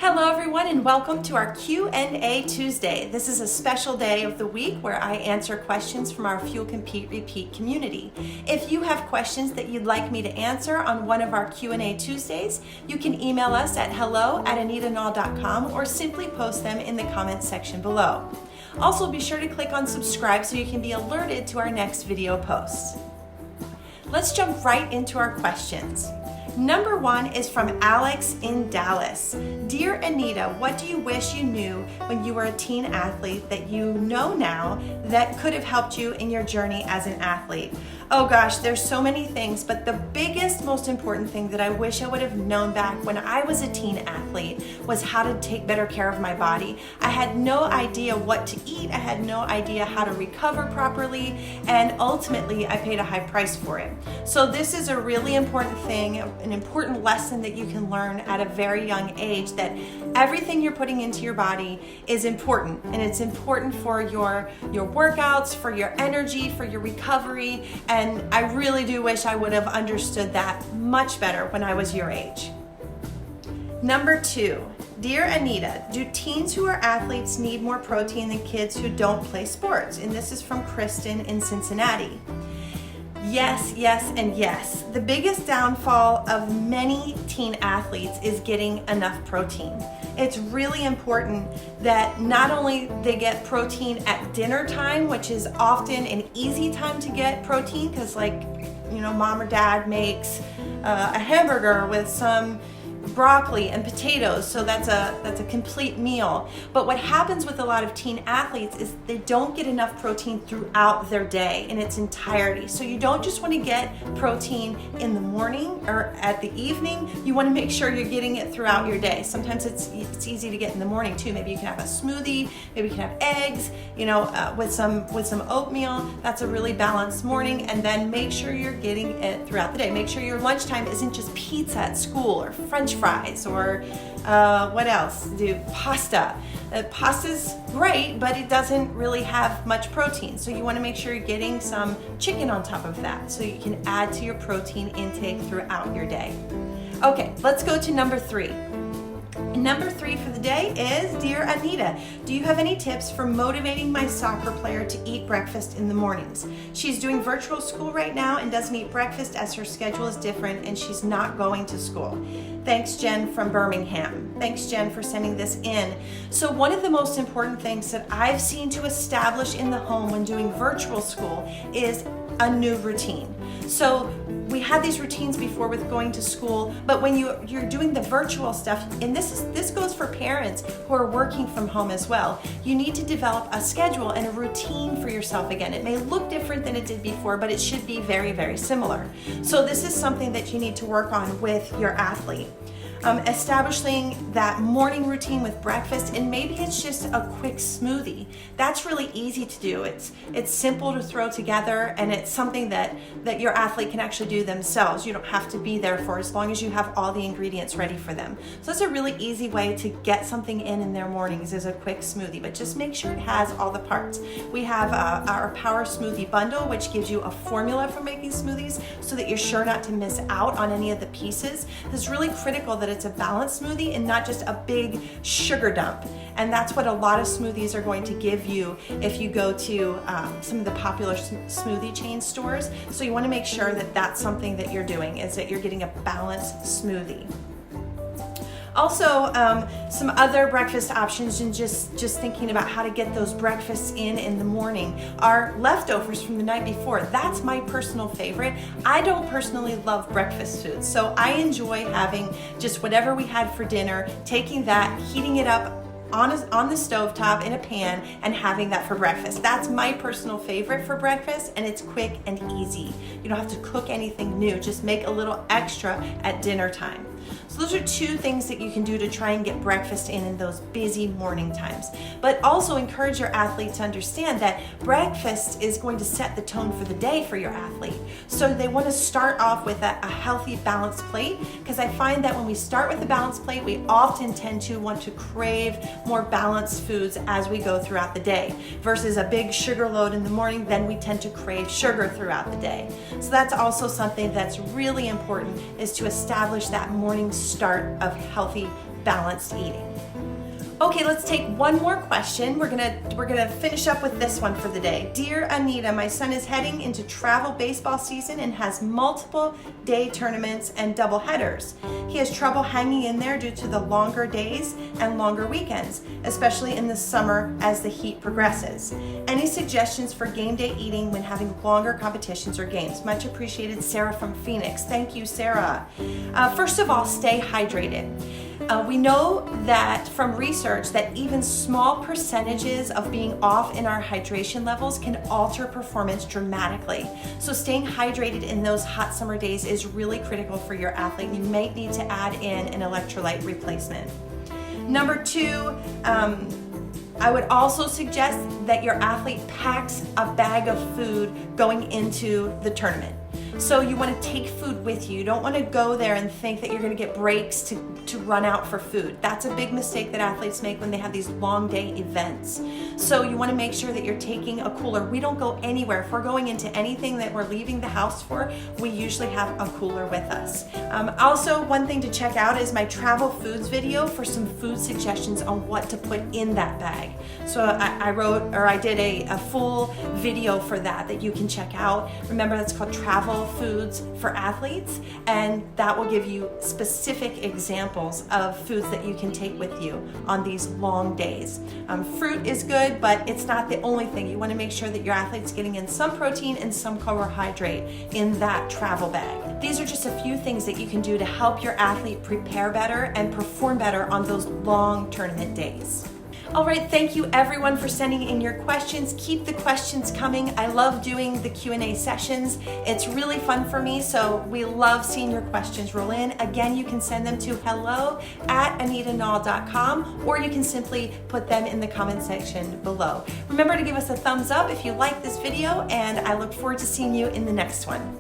Hello everyone and welcome to our Q&A Tuesday. This is a special day of the week where I answer questions from our Fuel Compete Repeat community. If you have questions that you'd like me to answer on one of our Q&A Tuesdays, you can email us at hello@anitanahl.com or simply post them in the comments section below. Also be sure to click on subscribe so you can be alerted to our next video posts. Let's jump right into our questions. Number one is from Alex in Dallas. Dear Anita, what do you wish you knew when you were a teen athlete that you know now that could have helped you in your journey as an athlete? Oh gosh, there's so many things, but the biggest, most important thing that I wish I would have known back when I was a teen athlete was how to take better care of my body. I had no idea what to eat. I had no idea how to recover properly, and ultimately I paid a high price for it. So this is a really important thing, an important lesson that you can learn at a very young age, that everything you're putting into your body is important, and it's important for your workouts, for your energy, for your recovery, and I really do wish I would have understood that much better when I was your age. Number two, dear Anita, do teens who are athletes need more protein than kids who don't play sports? And this is from Kristen in Cincinnati. Yes, yes, and yes. The biggest downfall of many teen athletes is getting enough protein. It's really important that not only they get protein at dinner time, which is often an easy time to get protein because, mom or dad makes a hamburger with some broccoli and potatoes, so that's a complete meal. But what happens with a lot of teen athletes is they don't get enough protein throughout their day in its entirety. So you don't just want to get protein in the morning or at the evening. You want to make sure you're getting it throughout your day. Sometimes it's easy to get in the morning too. Maybe you can have a smoothie, maybe you can have eggs, with some oatmeal. That's a really balanced morning. And then make sure you're getting it throughout the day. Make sure your lunchtime isn't just pizza at school or French fries or what else? Pasta. Pasta's great, but it doesn't really have much protein. So you want to make sure you're getting some chicken on top of that so you can add to your protein intake throughout your day. Okay, let's go to number three. Number three for the day is, dear Anita, do you have any tips for motivating my soccer player to eat breakfast in the mornings? She's doing virtual school right now and doesn't eat breakfast as her schedule is different and she's not going to school. Thanks, Jen from Birmingham. Thanks, Jen, for sending this in. So one of the most important things that I've seen to establish in the home when doing virtual school is a new routine. So we had these routines before with going to school, but when you're doing the virtual stuff, and this goes for parents who are working from home as well, you need to develop a schedule and a routine for yourself again. It may look different than it did before, but it should be very, very similar. So this is something that you need to work on with your athlete. Establishing that morning routine with breakfast, and maybe it's just a quick smoothie. That's really easy to do. It's simple to throw together, and it's something that your athlete can actually do themselves. You don't have to be there for, as long as you have all the ingredients ready for them. So it's a really easy way to get something in their mornings, is a quick smoothie, but just make sure it has all the parts. We have our Power Smoothie Bundle, which gives you a formula for making smoothies so that you're sure not to miss out on any of the pieces. It's really critical that it's a balanced smoothie and not just a big sugar dump. And that's what a lot of smoothies are going to give you if you go to some of the popular smoothie chain stores. So you want to make sure that that's something that you're doing, is that you're getting a balanced smoothie. Also, some other breakfast options, and just thinking about how to get those breakfasts in the morning, are leftovers from the night before. That's my personal favorite. I don't personally love breakfast foods, so I enjoy having just whatever we had for dinner, taking that, heating it up on the stovetop in a pan, and having that for breakfast. That's my personal favorite for breakfast, and it's quick and easy. You don't have to cook anything new, just make a little extra at dinner time. So those are two things that you can do to try and get breakfast in those busy morning times. But also encourage your athlete to understand that breakfast is going to set the tone for the day for your athlete. So they want to start off with a healthy, balanced plate, because I find that when we start with a balanced plate, we often tend to want to crave more balanced foods as we go throughout the day, versus a big sugar load in the morning. Then we tend to crave sugar throughout the day. So that's also something that's really important, is to establish that morning start of healthy balanced eating. Okay, let's take one more question. We're gonna finish up with this one for the day. Dear Anita, my son is heading into travel baseball season and has multiple day tournaments and double headers. He has trouble hanging in there due to the longer days and longer weekends, especially in the summer as the heat progresses. Any suggestions for game day eating when having longer competitions or games? Much appreciated, Sarah from Phoenix. Thank you, Sarah. First of all, stay hydrated. We know that from research that even small percentages of being off in our hydration levels can alter performance dramatically. So staying hydrated in those hot summer days is really critical for your athlete. You may need to add in an electrolyte replacement. Number two, I would also suggest that your athlete packs a bag of food going into the tournament. So you want to take food with you. You don't want to go there and think that you're going to get breaks to run out for food. That's a big mistake that athletes make when they have these long day events. So you want to make sure that you're taking a cooler. We don't go anywhere. If we're going into anything that we're leaving the house for, we usually have a cooler with us. Also, one thing to check out is my travel foods video for some food suggestions on what to put in that bag. So I did a full video for that you can check out. Remember, that's called Travel Foods for Athletes, and that will give you specific examples of foods that you can take with you on these long days. Fruit is good, but it's not the only thing. You want to make sure that your athlete's getting in some protein and some carbohydrate in that travel bag. These are just a few things that you can do to help your athlete prepare better and perform better on those long tournament days. All right, thank you everyone for sending in your questions. Keep the questions coming. I love doing the Q&A sessions. It's really fun for me, so we love seeing your questions roll in. Again, you can send them to hello@anitanall.com, or you can simply put them in the comment section below. Remember to give us a thumbs up if you like this video, and I look forward to seeing you in the next one.